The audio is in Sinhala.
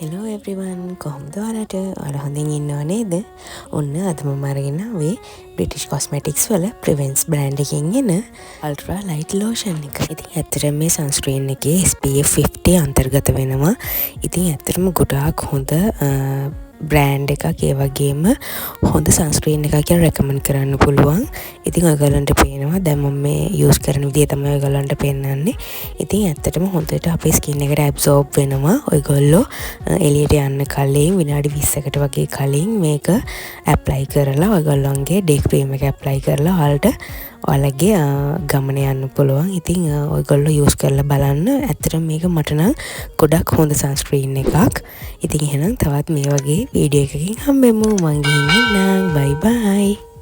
හෙලෝ එවරිවන් කොහොමද ඔයාලට ඔයාලා හොඳින් ඉන්නව නේද? ඔන්න අද මම අරගෙන ආවේ බ්‍රිටිෂ් කොස්මෙටික්ස් වල ප්‍රිවෙන්ස් බ්‍රෑන්ඩ් එකකින් එන අල්ට්‍රා ලයිට් ලෝෂන් එක. ඉතින් ඇත්තටම මේ සන්ස්ක්‍රීන් එකේ SPF 50 අන්තර්ගත වෙනවා. ඉතින් ඇත්තටම ගොඩාක් හොඳ බ්‍රෑන්ඩ් එකක්, ඒ වගේම හොඳ සන්ස්ක්‍රීන් එකක් කියලා රෙකමන්ඩ් කරන්න පුළුවන්. ඉතින් ඔයගලන්ට පේනවා දැන් මම මේ යූස් කරන විදිය තමයි ඔයගලන්ට පෙන්නන්නේ. ඉතින් ඇත්තටම හොඳට අපේ ස්කින් එකට ඇබ්සෝබ් වෙනවා. ඔයගොල්ලෝ එළියට යන්න කලින් විනාඩි 20කට වගේ කලින් මේක ඇප්ලයි කරලා ඔයගොල්ලන්ගේ ඩේ ක්‍රීම් එක ඇප්ලයි කරලා ඔයාලගේ ගමන යන්න පුළුවන්. ඉතින් ඔයගොල්ලෝ යූස් කරලා බලන්න. ඇත්තටම මේක මට නම් ගොඩක් හොඳ සන්ස්ක්‍රීන් එකක්. ඉතින් එහෙනම් තවත් මේ වගේ වීඩියෝ එකකින් හම්බෙමු. මං ගිහින් එන්නම්. බයි බයි.